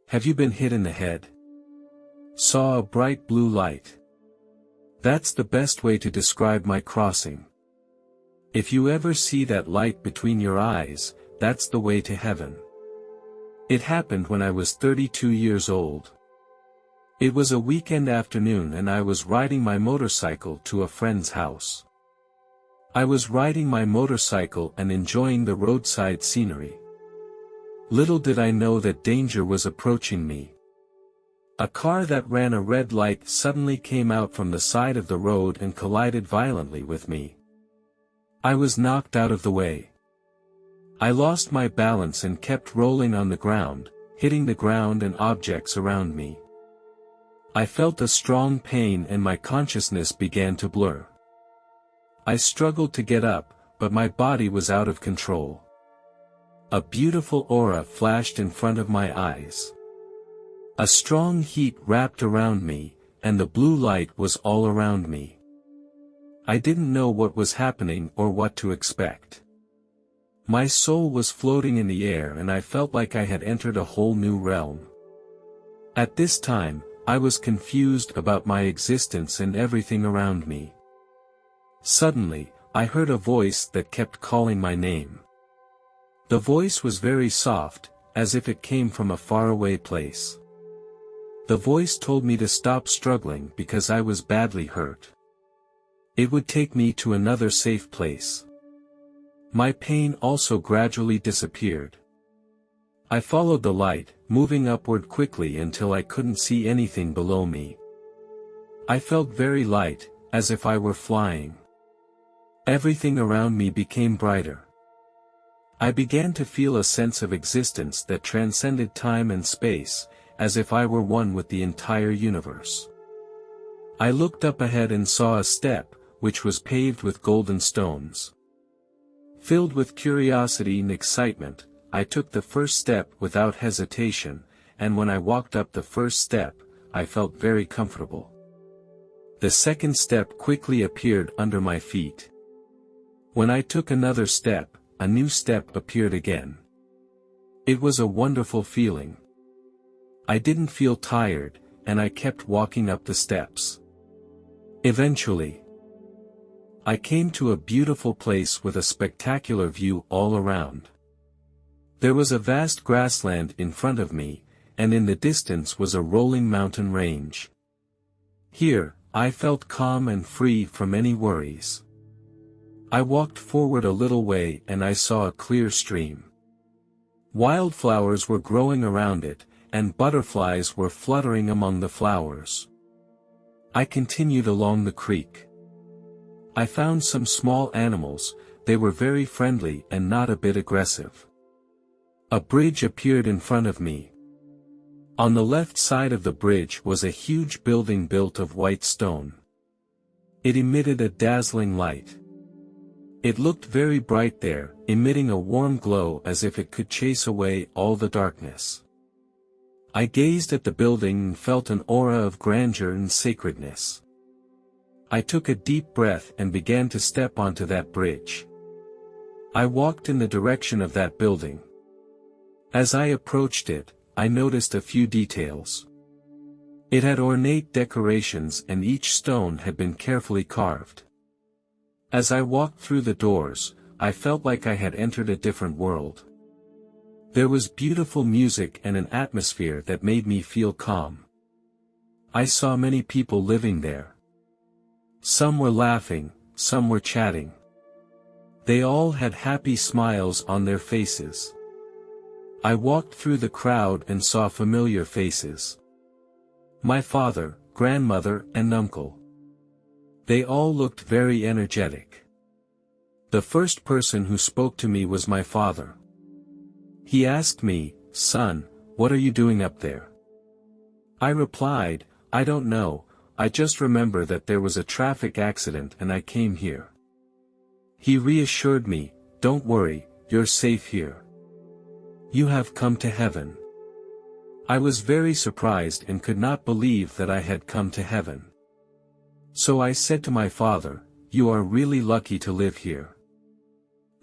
Have you been hit in the head? Saw a bright blue light. That's the best way to describe my crossing. If you ever see that light between your eyes, that's the way to heaven. It happened when I was 32 years old. It was a weekend afternoon and I was riding my motorcycle to a friend's house. I was riding my motorcycle and enjoying the roadside scenery. Little did I know that danger was approaching me. A car that ran a red light suddenly came out from the side of the road and collided violently with me. I was knocked out of the way. I lost my balance and kept rolling on the ground, hitting the ground and objects around me. I felt a strong pain and my consciousness began to blur. I struggled to get up, but my body was out of control. A beautiful aura flashed in front of my eyes. A strong heat wrapped around me, and the blue light was all around me. I didn't know what was happening or what to expect. My soul was floating in the air and I felt like I had entered a whole new realm. At this time, I was confused about my existence and everything around me. Suddenly, I heard a voice that kept calling my name. The voice was very soft, as if it came from a faraway place. The voice told me to stop struggling because I was badly hurt. It would take me to another safe place. My pain also gradually disappeared. I followed the light, moving upward quickly until I couldn't see anything below me. I felt very light, as if I were flying. Everything around me became brighter. I began to feel a sense of existence that transcended time and space, as if I were one with the entire universe. I looked up ahead and saw a step, which was paved with golden stones. Filled with curiosity and excitement, I took the first step without hesitation, and when I walked up the first step, I felt very comfortable. The second step quickly appeared under my feet. When I took another step, a new step appeared again. It was a wonderful feeling. I didn't feel tired, and I kept walking up the steps. Eventually, I came to a beautiful place with a spectacular view all around. There was a vast grassland in front of me, and in the distance was a rolling mountain range. Here, I felt calm and free from any worries. I walked forward a little way and I saw a clear stream. Wildflowers were growing around it, and butterflies were fluttering among the flowers. I continued along the creek. I found some small animals. They were very friendly and not a bit aggressive. A bridge appeared in front of me. On the left side of the bridge was a huge building built of white stone. It emitted a dazzling light. It looked very bright there, emitting a warm glow as if it could chase away all the darkness. I gazed at the building and felt an aura of grandeur and sacredness. I took a deep breath and began to step onto that bridge. I walked in the direction of that building. As I approached it, I noticed a few details. It had ornate decorations and each stone had been carefully carved. As I walked through the doors, I felt like I had entered a different world. There was beautiful music and an atmosphere that made me feel calm. I saw many people living there. Some were laughing, some were chatting. They all had happy smiles on their faces. I walked through the crowd and saw familiar faces. My father, grandmother, and uncle. They all looked very energetic. The first person who spoke to me was my father. He asked me, "Son, what are you doing up there?" I replied, "I don't know, I just remember that there was a traffic accident and I came here." He reassured me, "Don't worry, you're safe here. You have come to heaven." I was very surprised and could not believe that I had come to heaven. So I said to my father, "You are really lucky to live here."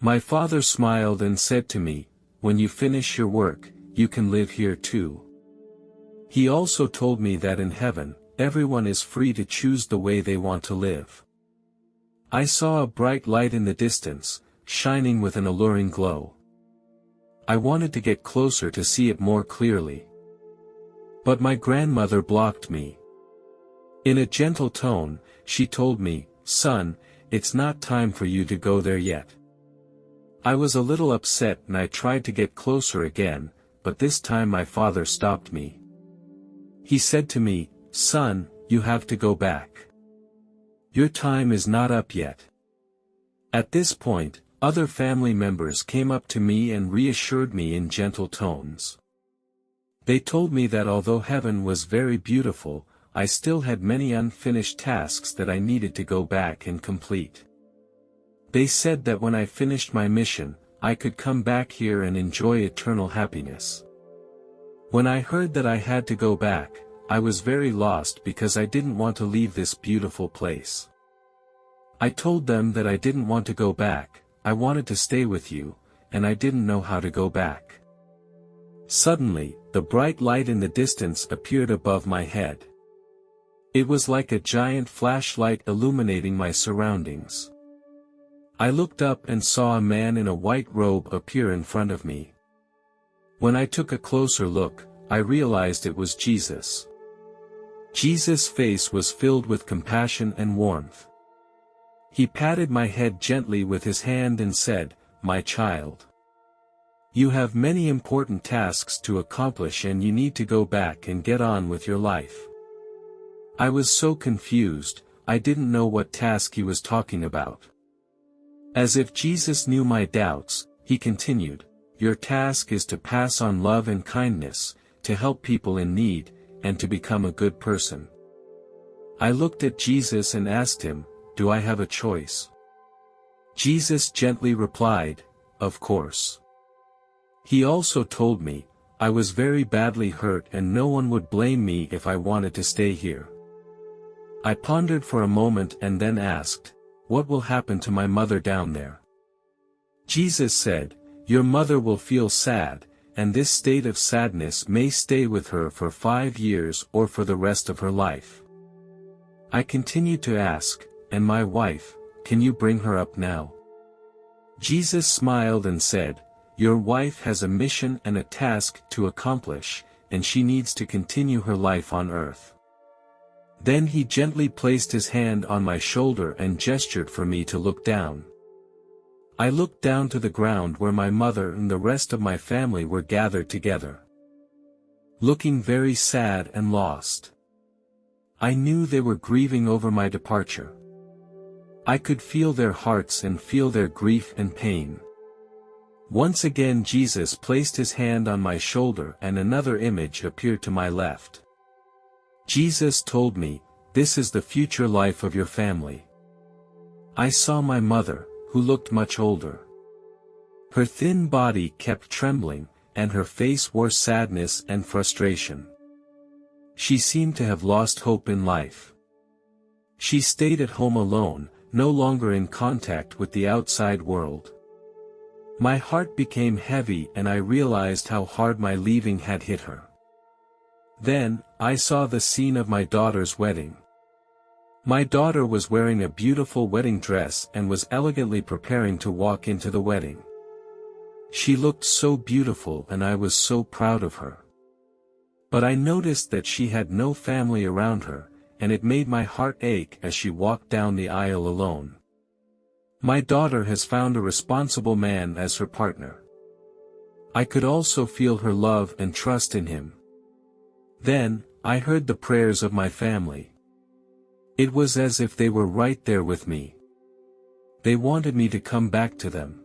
My father smiled and said to me, "When you finish your work, you can live here too." He also told me that in heaven, everyone is free to choose the way they want to live. I saw a bright light in the distance, shining with an alluring glow. I wanted to get closer to see it more clearly. But my grandmother blocked me. In a gentle tone, she told me, "Son, it's not time for you to go there yet." I was a little upset and I tried to get closer again, but this time my father stopped me. He said to me, "Son, you have to go back. Your time is not up yet." At this point, other family members came up to me and reassured me in gentle tones. They told me that although heaven was very beautiful, I still had many unfinished tasks that I needed to go back and complete. They said that when I finished my mission, I could come back here and enjoy eternal happiness. When I heard that I had to go back, I was very lost because I didn't want to leave this beautiful place. I told them that I didn't want to go back, I wanted to stay with you, and I didn't know how to go back. Suddenly, the bright light in the distance appeared above my head. It was like a giant flashlight illuminating my surroundings. I looked up and saw a man in a white robe appear in front of me. When I took a closer look, I realized it was Jesus. Jesus' face was filled with compassion and warmth. He patted my head gently with his hand and said, "My child, you have many important tasks to accomplish and you need to go back and get on with your life." I was so confused, I didn't know what task he was talking about. As if Jesus knew my doubts, he continued, "Your task is to pass on love and kindness, to help people in need, and to become a good person." I looked at Jesus and asked him, "Do I have a choice?" Jesus gently replied, "Of course." He also told me, I was very badly hurt and no one would blame me if I wanted to stay here. I pondered for a moment and then asked, "What will happen to my mother down there?" Jesus said, "Your mother will feel sad, and this state of sadness may stay with her for 5 years or for the rest of her life." I continued to ask, "And my wife, can you bring her up now?" Jesus smiled and said, "Your wife has a mission and a task to accomplish, and she needs to continue her life on earth." Then he gently placed his hand on my shoulder and gestured for me to look down. I looked down to the ground where my mother and the rest of my family were gathered together, looking very sad and lost. I knew they were grieving over my departure. I could feel their hearts and feel their grief and pain. Once again Jesus placed his hand on my shoulder and another image appeared to my left. Jesus told me, "This is the future life of your family." I saw my mother, who looked much older. Her thin body kept trembling, and her face wore sadness and frustration. She seemed to have lost hope in life. She stayed at home alone, no longer in contact with the outside world. My heart became heavy and I realized how hard my leaving had hit her. Then, I saw the scene of my daughter's wedding. My daughter was wearing a beautiful wedding dress and was elegantly preparing to walk into the wedding. She looked so beautiful and I was so proud of her. But I noticed that she had no family around her, and it made my heart ache as she walked down the aisle alone. My daughter has found a responsible man as her partner. I could also feel her love and trust in him. Then, I heard the prayers of my family. It was as if they were right there with me. They wanted me to come back to them.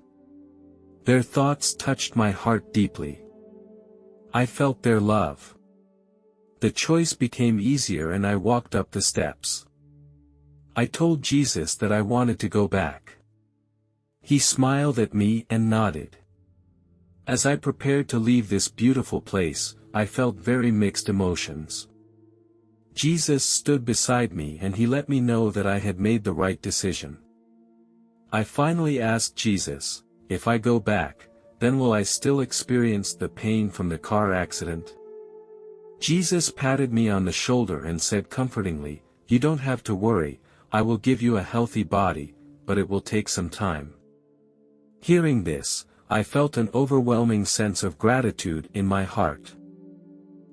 Their thoughts touched my heart deeply. I felt their love. The choice became easier and I walked up the steps. I told Jesus that I wanted to go back. He smiled at me and nodded. As I prepared to leave this beautiful place, I felt very mixed emotions. Jesus stood beside me and he let me know that I had made the right decision. I finally asked Jesus, if I go back, then will I still experience the pain from the car accident? Jesus patted me on the shoulder and said comfortingly, "You don't have to worry, I will give you a healthy body, but it will take some time." Hearing this, I felt an overwhelming sense of gratitude in my heart.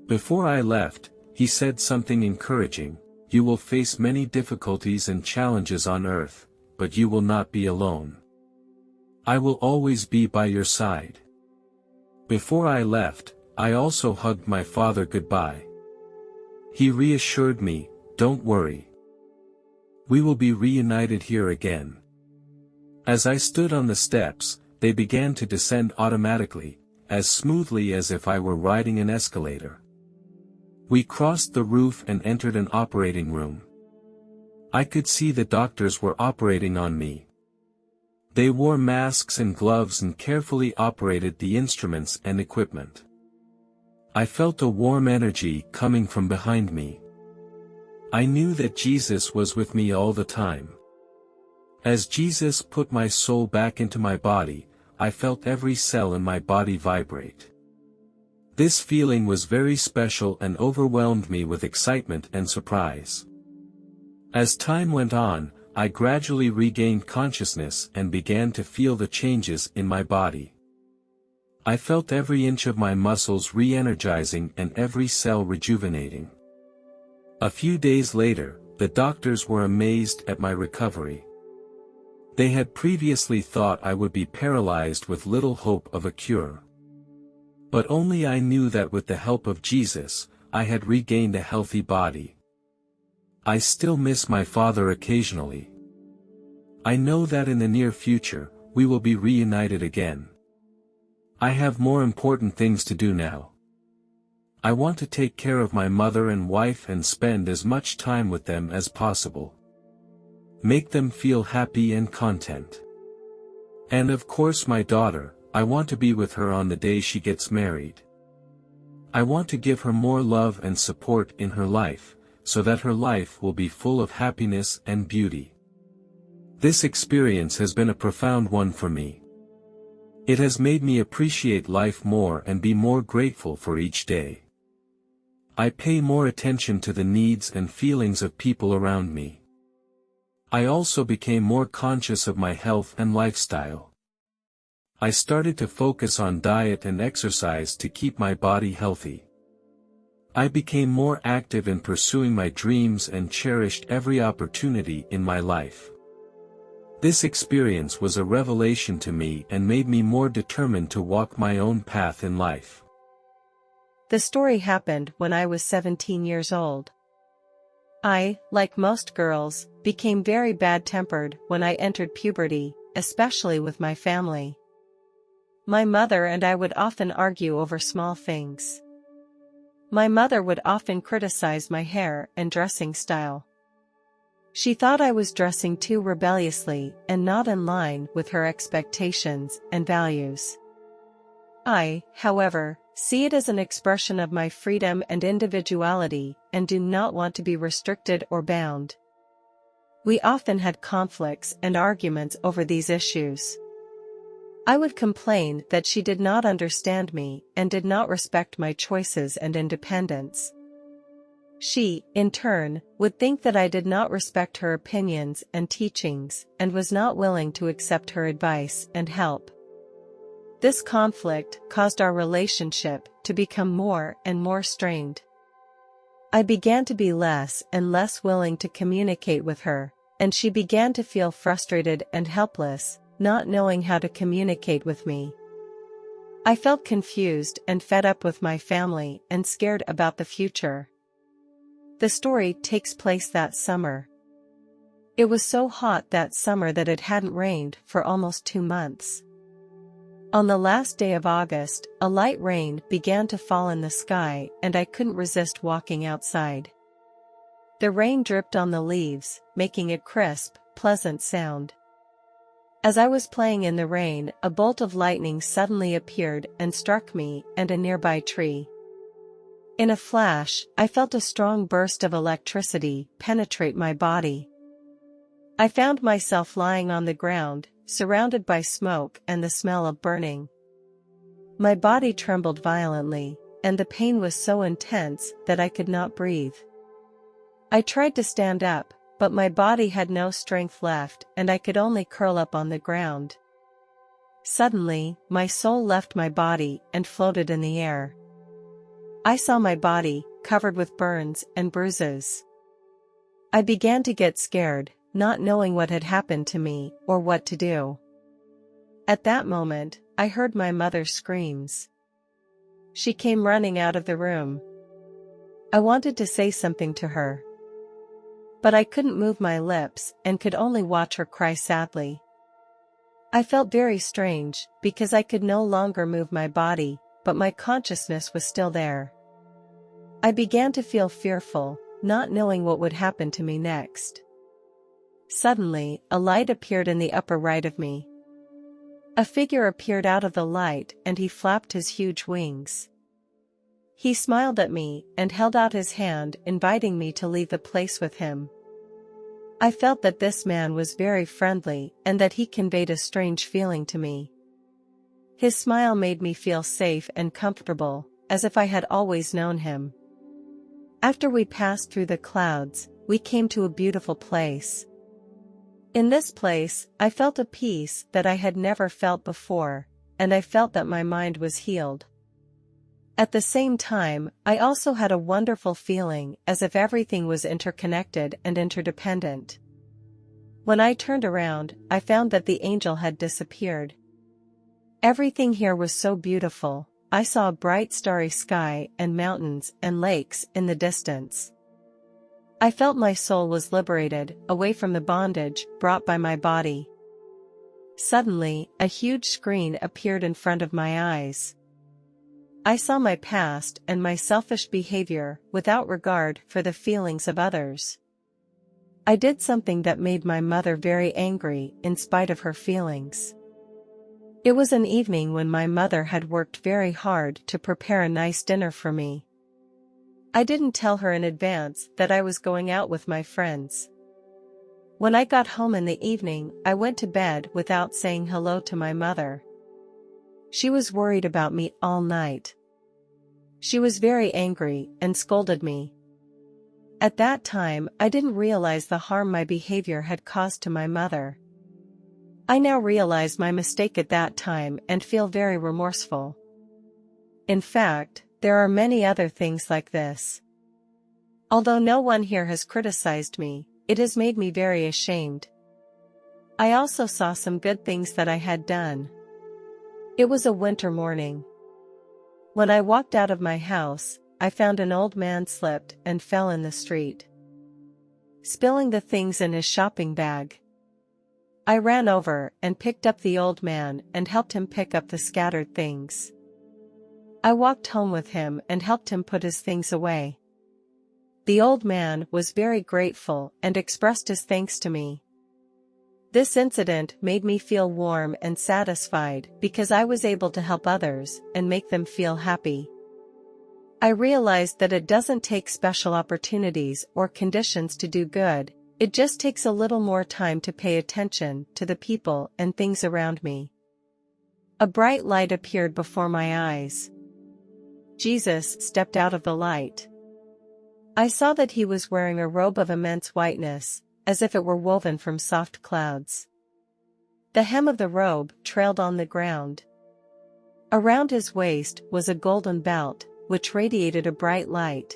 Before I left, he said something encouraging: "You will face many difficulties and challenges on earth, but you will not be alone. I will always be by your side." Before I left, I also hugged my father goodbye. He reassured me, "Don't worry. We will be reunited here again." As I stood on the steps, they began to descend automatically, as smoothly as if I were riding an escalator. We crossed the roof and entered an operating room. I could see the doctors were operating on me. They wore masks and gloves and carefully operated the instruments and equipment. I felt a warm energy coming from behind me. I knew that Jesus was with me all the time. As Jesus put my soul back into my body, I felt every cell in my body vibrate. This feeling was very special and overwhelmed me with excitement and surprise. As time went on, I gradually regained consciousness and began to feel the changes in my body. I felt every inch of my muscles re-energizing and every cell rejuvenating. A few days later, the doctors were amazed at my recovery. They had previously thought I would be paralyzed with little hope of a cure. But only I knew that with the help of Jesus, I had regained a healthy body. I still miss my father occasionally. I know that in the near future, we will be reunited again. I have more important things to do now. I want to take care of my mother and wife and spend as much time with them as possible. Make them feel happy and content. And of course my daughter, I want to be with her on the day she gets married. I want to give her more love and support in her life, so that her life will be full of happiness and beauty. This experience has been a profound one for me. It has made me appreciate life more and be more grateful for each day. I pay more attention to the needs and feelings of people around me. I also became more conscious of my health and lifestyle. I started to focus on diet and exercise to keep my body healthy. I became more active in pursuing my dreams and cherished every opportunity in my life. This experience was a revelation to me and made me more determined to walk my own path in life. The story happened when I was 17 years old. I, like most girls, became very bad-tempered when I entered puberty, especially with my family. My mother and I would often argue over small things. My mother would often criticize my hair and dressing style. She thought I was dressing too rebelliously and not in line with her expectations and values. I, however, see it as an expression of my freedom and individuality and do not want to be restricted or bound. We often had conflicts and arguments over these issues. I would complain that she did not understand me and did not respect my choices and independence. She, in turn, would think that I did not respect her opinions and teachings and was not willing to accept her advice and help. This conflict caused our relationship to become more and more strained. I began to be less and less willing to communicate with her, and she began to feel frustrated and helpless, not knowing how to communicate with me. I felt confused and fed up with my family and scared about the future. The story takes place that summer. It was so hot that summer that it hadn't rained for almost 2 months. On the last day of August, a light rain began to fall in the sky and I couldn't resist walking outside. The rain dripped on the leaves, making a crisp, pleasant sound. As I was playing in the rain, a bolt of lightning suddenly appeared and struck me and a nearby tree. In a flash, I felt a strong burst of electricity penetrate my body. I found myself lying on the ground, surrounded by smoke and the smell of burning. My body trembled violently, and the pain was so intense that I could not breathe. I tried to stand up, but my body had no strength left and I could only curl up on the ground. Suddenly, my soul left my body and floated in the air. I saw my body, covered with burns and bruises. I began to get scared, not knowing what had happened to me or what to do. At that moment, I heard my mother's screams. She came running out of the room. I wanted to say something to her, but I couldn't move my lips and could only watch her cry sadly. I felt very strange, because I could no longer move my body, but my consciousness was still there. I began to feel fearful, not knowing what would happen to me next. Suddenly, a light appeared in the upper right of me. A figure appeared out of the light and he flapped his huge wings. He smiled at me and held out his hand, inviting me to leave the place with him. I felt that this man was very friendly and that he conveyed a strange feeling to me. His smile made me feel safe and comfortable, as if I had always known him. After we passed through the clouds, we came to a beautiful place. In this place, I felt a peace that I had never felt before, and I felt that my mind was healed. At the same time, I also had a wonderful feeling as if everything was interconnected and interdependent. When I turned around, I found that the angel had disappeared. Everything here was so beautiful. I saw a bright starry sky and mountains and lakes in the distance. I felt my soul was liberated, away from the bondage brought by my body. Suddenly, a huge screen appeared in front of my eyes. I saw my past and my selfish behavior without regard for the feelings of others. I did something that made my mother very angry in spite of her feelings. It was an evening when my mother had worked very hard to prepare a nice dinner for me. I didn't tell her in advance that I was going out with my friends. When I got home in the evening, I went to bed without saying hello to my mother. She was worried about me all night. She was very angry and scolded me. At that time, I didn't realize the harm my behavior had caused to my mother. I now realize my mistake at that time and feel very remorseful. In fact, there are many other things like this. Although no one here has criticized me, it has made me very ashamed. I also saw some good things that I had done. It was a winter morning. When I walked out of my house, I found an old man slipped and fell in the street, spilling the things in his shopping bag. I ran over and picked up the old man and helped him pick up the scattered things. I walked home with him and helped him put his things away. The old man was very grateful and expressed his thanks to me. This incident made me feel warm and satisfied because I was able to help others and make them feel happy. I realized that it doesn't take special opportunities or conditions to do good, it just takes a little more time to pay attention to the people and things around me. A bright light appeared before my eyes. Jesus stepped out of the light. I saw that he was wearing a robe of immense whiteness, as if it were woven from soft clouds. The hem of the robe trailed on the ground. Around his waist was a golden belt, which radiated a bright light.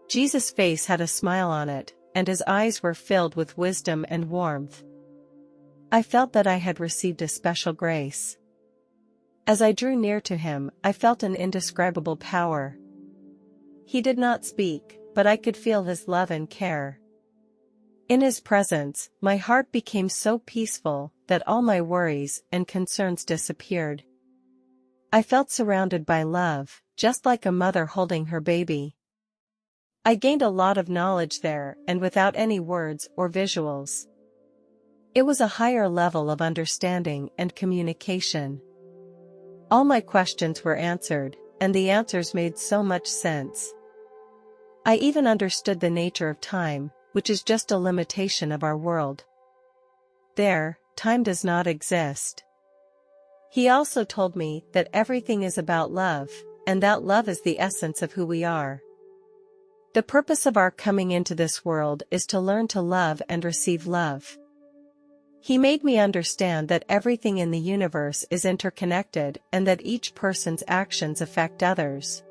Jesus' face had a smile on it, and his eyes were filled with wisdom and warmth. I felt that I had received a special grace. As I drew near to him, I felt an indescribable power. He did not speak, but I could feel his love and care. In his presence, my heart became so peaceful that all my worries and concerns disappeared. I felt surrounded by love, just like a mother holding her baby. I gained a lot of knowledge there and without any words or visuals. It was a higher level of understanding and communication. All my questions were answered, and the answers made so much sense. I even understood the nature of time, which is just a limitation of our world. There, time does not exist. He also told me that everything is about love, and that love is the essence of who we are. The purpose of our coming into this world is to learn to love and receive love. He made me understand that everything in the universe is interconnected and that each person's actions affect others.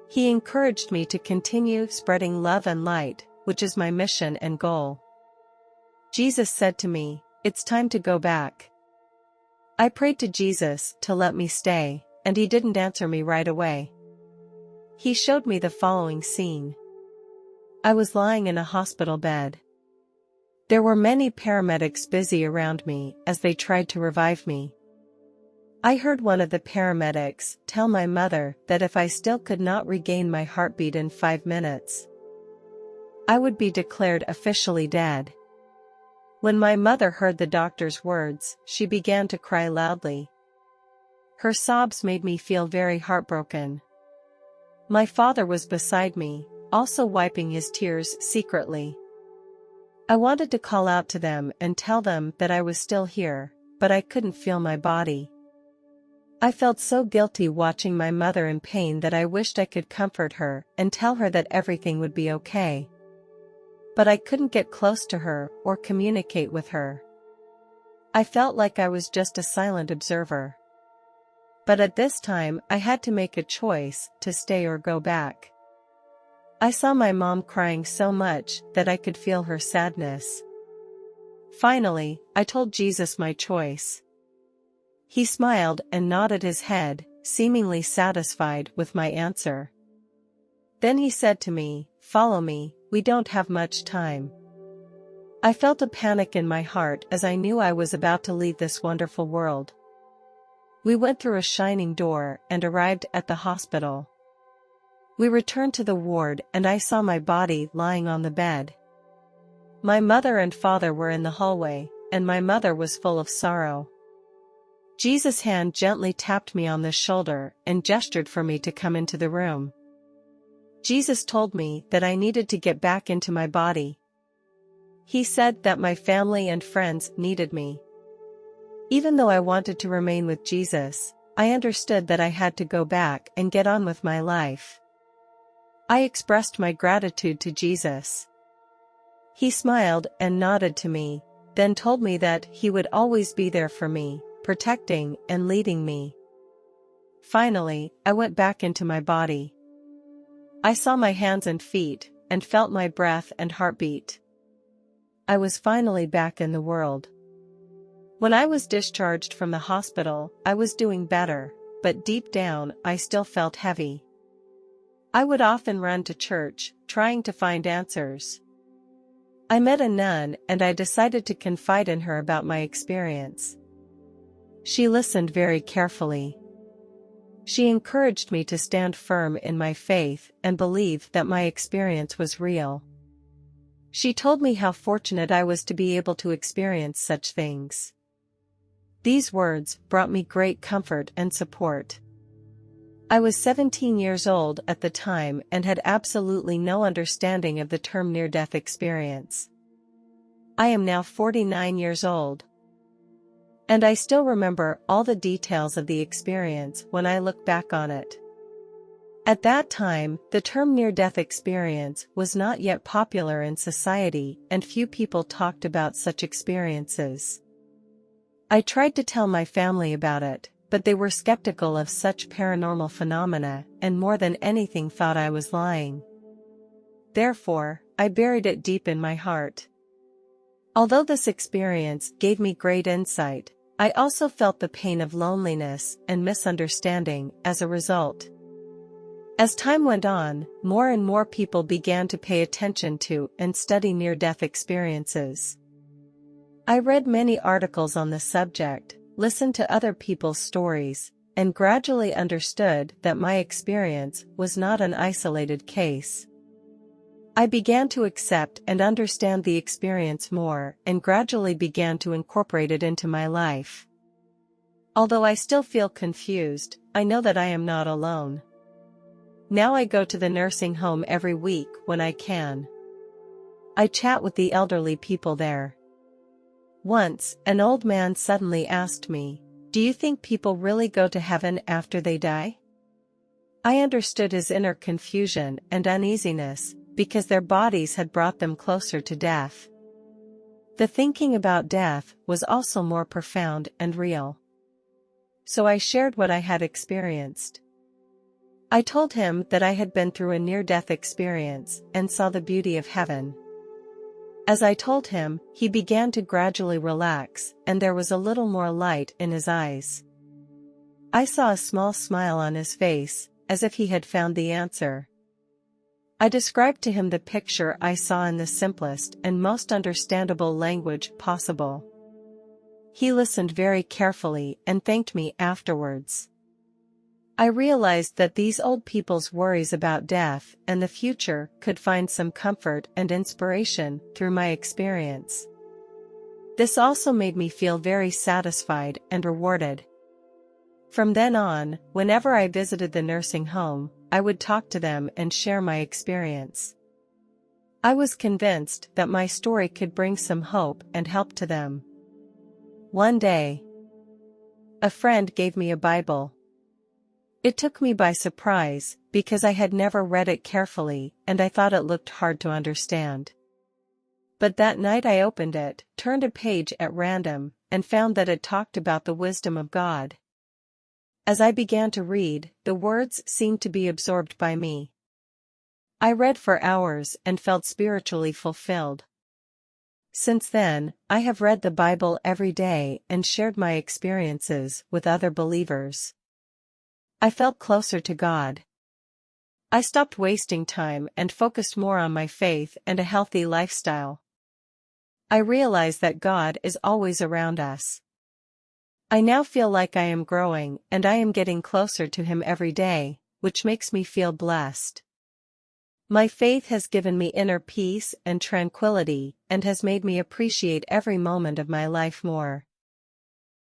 He encouraged me to continue spreading love and light, which is my mission and goal. Jesus said to me, "It's time to go back." I prayed to Jesus to let me stay, and he didn't answer me right away. He showed me the following scene. I was lying in a hospital bed. There were many paramedics busy around me as they tried to revive me. I heard one of the paramedics tell my mother that if I still could not regain my heartbeat in 5 minutes, I would be declared officially dead. When my mother heard the doctor's words, she began to cry loudly. Her sobs made me feel very heartbroken. My father was beside me, also wiping his tears secretly. I wanted to call out to them and tell them that I was still here, but I couldn't feel my body. I felt so guilty watching my mother in pain that I wished I could comfort her and tell her that everything would be okay. But I couldn't get close to her or communicate with her. I felt like I was just a silent observer. But at this time I had to make a choice to stay or go back. I saw my mom crying so much that I could feel her sadness. Finally, I told Jesus my choice. He smiled and nodded his head, seemingly satisfied with my answer. Then he said to me, "Follow me, we don't have much time." I felt a panic in my heart as I knew I was about to leave this wonderful world. We went through a shining door and arrived at the hospital. We returned to the ward and I saw my body lying on the bed. My mother and father were in the hallway, and my mother was full of sorrow. Jesus' hand gently tapped me on the shoulder and gestured for me to come into the room. Jesus told me that I needed to get back into my body. He said that my family and friends needed me. Even though I wanted to remain with Jesus, I understood that I had to go back and get on with my life. I expressed my gratitude to Jesus. He smiled and nodded to me, then told me that he would always be there for me, protecting and leading me. Finally, I went back into my body. I saw my hands and feet, and felt my breath and heartbeat. I was finally back in the world. When I was discharged from the hospital, I was doing better, but deep down I still felt heavy. I would often run to church, trying to find answers. I met a nun and I decided to confide in her about my experience. She listened very carefully. She encouraged me to stand firm in my faith and believe that my experience was real. She told me how fortunate I was to be able to experience such things. These words brought me great comfort and support. I was 17 years old at the time and had absolutely no understanding of the term near-death experience. I am now 49 years old. And I still remember all the details of the experience when I look back on it. At that time, the term near-death experience was not yet popular in society and few people talked about such experiences. I tried to tell my family about it, but they were skeptical of such paranormal phenomena and more than anything thought I was lying. Therefore, I buried it deep in my heart. Although this experience gave me great insight, I also felt the pain of loneliness and misunderstanding as a result. As time went on, more and more people began to pay attention to and study near-death experiences. I read many articles on the subject, listened to other people's stories, and gradually understood that my experience was not an isolated case. I began to accept and understand the experience more and gradually began to incorporate it into my life. Although I still feel confused, I know that I am not alone. Now I go to the nursing home every week when I can. I chat with the elderly people there. Once, an old man suddenly asked me, "Do you think people really go to heaven after they die?" I understood his inner confusion and uneasiness, because their bodies had brought them closer to death. The thinking about death was also more profound and real. So I shared what I had experienced. I told him that I had been through a near-death experience and saw the beauty of heaven. As I told him, he began to gradually relax, and there was a little more light in his eyes. I saw a small smile on his face, as if he had found the answer. I described to him the picture I saw in the simplest and most understandable language possible. He listened very carefully and thanked me afterwards. I realized that these old people's worries about death and the future could find some comfort and inspiration through my experience. This also made me feel very satisfied and rewarded. From then on, whenever I visited the nursing home, I would talk to them and share my experience. I was convinced that my story could bring some hope and help to them. One day, a friend gave me a Bible. It took me by surprise, because I had never read it carefully and I thought it looked hard to understand. But that night I opened it, turned a page at random, and found that it talked about the wisdom of God. As I began to read, the words seemed to be absorbed by me. I read for hours and felt spiritually fulfilled. Since then, I have read the Bible every day and shared my experiences with other believers. I felt closer to God. I stopped wasting time and focused more on my faith and a healthy lifestyle. I realize that God is always around us. I now feel like I am growing and I am getting closer to Him every day, which makes me feel blessed. My faith has given me inner peace and tranquility and has made me appreciate every moment of my life more.